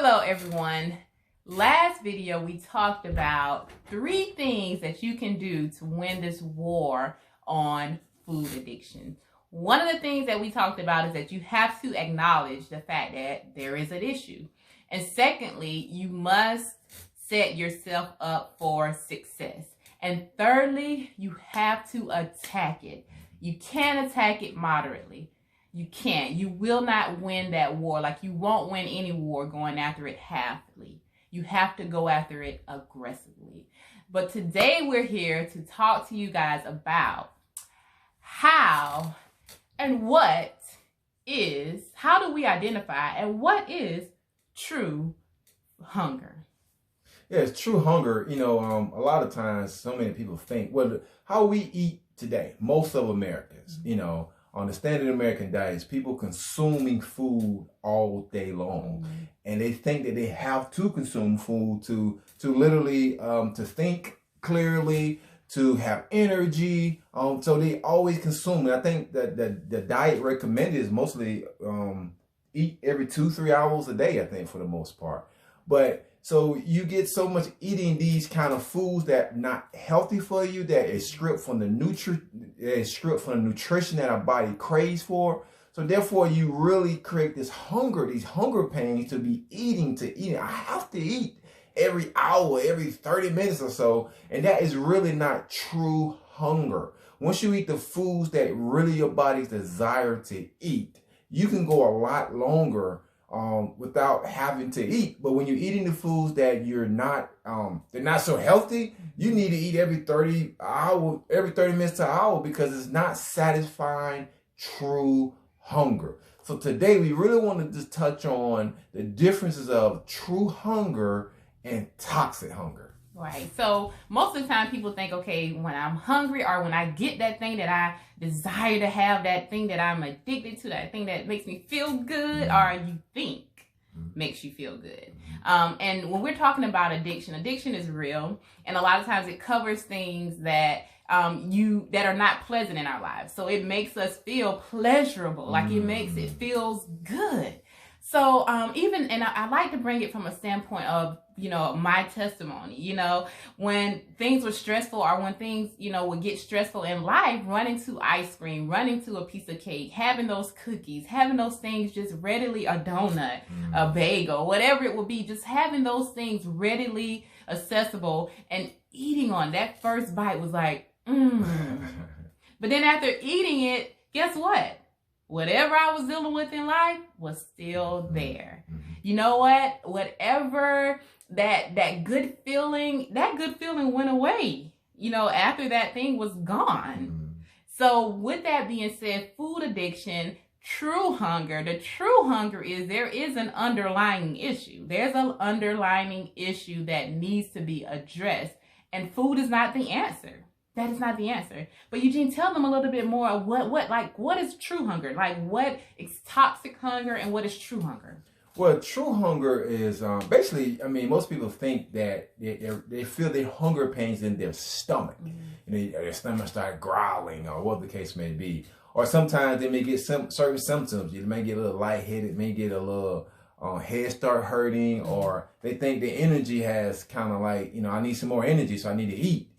Hello everyone. Last video we talked about 3 things that you can do to win this war on food addiction. One of the things that we talked about is that you have to acknowledge the fact that there is an issue. And secondly, you must set yourself up for success. And thirdly, you have to attack it. You can't attack it moderately. You can't. You will not win that war. Like you won't win any war going after it halfly. You have to go after it aggressively. But today we're here to talk to you guys about how and what is, how do we identify and what is true hunger? Yeah, it's true hunger. A lot of times, so many people think, well, how we eat today, most of Americans, on the standard American diet is people consuming food all day long. And they think that they have to consume food to literally, to think clearly, to have energy. So they always consume. And I think that the diet recommended is mostly eat every 2-3 hours a day, I think, for the most part. But so you get so much eating these kind of foods that are not healthy for you, that is stripped from the nutrition that our body craves for. So therefore, you really create this hunger, these hunger pains to be eating. I have to eat every hour, every 30 minutes or so. And that is really not true hunger. Once you eat the foods that really your body's desire to eat, you can go a lot longer without having to eat. But when you're eating the foods that you're not, they're not so healthy, you need to eat every 30 minutes to an hour because it's not satisfying true hunger. So today we really want to just touch on the differences of true hunger and toxic hunger. Right. So most of the time people think, okay, when I'm hungry or when I get that thing that I desire to have, that thing that I'm addicted to, that thing that makes me feel good, or you think makes you feel good. And when we're talking about addiction is real. And a lot of times it covers things that that are not pleasant in our lives. So it makes us feel pleasurable, like it feels good. So and I like to bring it from a standpoint of, my testimony, when things were stressful or when things, would get stressful in life, running to ice cream, running to a piece of cake, having those cookies, having those things just readily, a donut, a bagel, whatever it would be, just having those things readily accessible and eating on that first bite was like, But then after eating it, guess what? Whatever I was dealing with in life was still there. You know what? Whatever that good feeling went away, after that thing was gone. So with that being said, food addiction, true hunger, the true hunger is there is an underlying issue. There's an underlying issue that needs to be addressed, and food is not the answer. That is not the answer. But Eugene, tell them a little bit more of what is true hunger? Like what is toxic hunger and what is true hunger? Well, true hunger is basically, most people think that they feel their hunger pains in their stomach. Their stomach start growling or what the case may be. Or sometimes they may get certain symptoms. You may get a little lightheaded, may get a little head start hurting, or they think the energy has kind of like, I need some more energy, so I need to eat,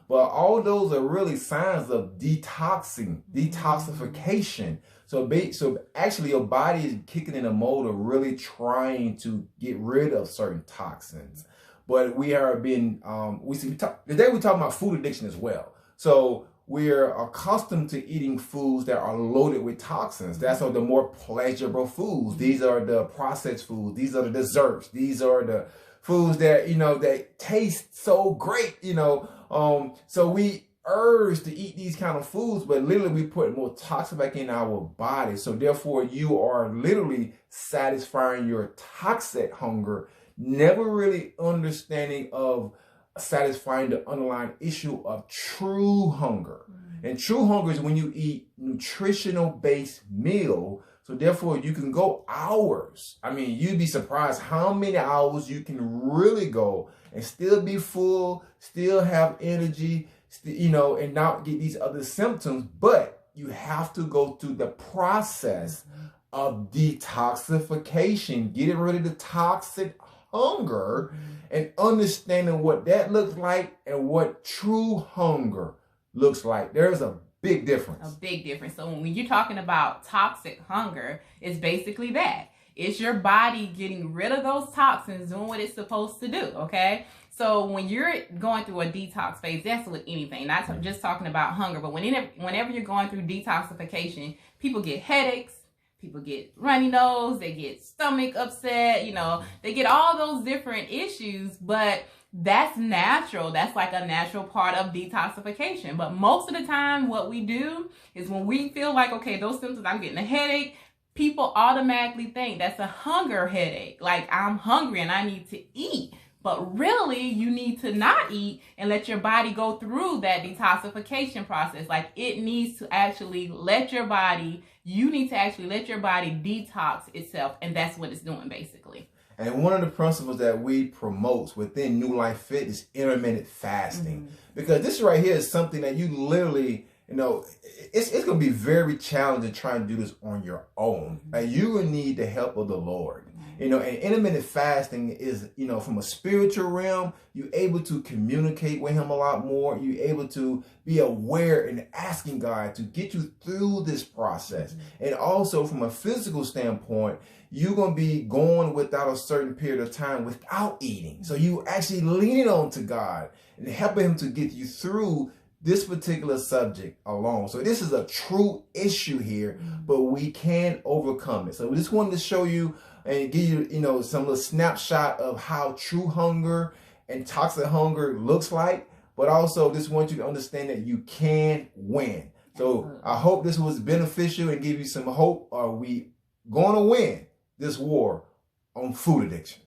But all those are really signs of detoxification. So actually your body is kicking in a mode of really trying to get rid of certain toxins. But we are being, today we're talking about food addiction as well. So we're accustomed to eating foods that are loaded with toxins. That's the more pleasurable foods. These are the processed foods. These are the desserts. These are the foods that, that taste so great, So we urge to eat these kind of foods, but literally we put more toxin back in our body. So therefore you are literally satisfying your toxic hunger, never really understanding of satisfying the underlying issue of true hunger. And true hunger is when you eat nutritional based meal. So therefore you can go hours. You'd be surprised how many hours you can really go and still be full, still have energy, and not get these other symptoms. But you have to go through the process of detoxification, getting rid of the toxic hunger and understanding what that looks like and what true hunger looks like. There's a big difference. A big difference. So when you're talking about toxic hunger, it's basically that. It's your body getting rid of those toxins, doing what it's supposed to do, okay? So when you're going through a detox phase, that's with anything, not just talking about hunger, but whenever you're going through detoxification, people get headaches, people get runny nose, they get stomach upset, they get all those different issues, but that's natural. That's like a natural part of detoxification. But most of the time, what we do is when we feel like, okay, those symptoms, I'm getting a headache, people automatically think that's a hunger headache. Like, I'm hungry and I need to eat. But really, you need to not eat and let your body go through that detoxification process. Like, it needs to actually you need to actually let your body detox itself. And that's what it's doing, basically. And one of the principles that we promote within NuLifeFit is intermittent fasting. Because this right here is something that you literally, it's going to be very challenging trying to do this on your own. You will need the help of the Lord. And intermittent fasting is, from a spiritual realm, you're able to communicate with him a lot more. You're able to be aware and asking God to get you through this process. And also from a physical standpoint, you're going to be going without a certain period of time without eating. So you actually leaning on to God and helping him to get you through this particular subject alone. So this is a true issue here, but we can overcome it. So we just wanted to show you and give you, some little snapshot of how true hunger and toxic hunger looks like, but also just want you to understand that you can win. So I hope this was beneficial and give you some hope. Are we going to win this war on food addiction?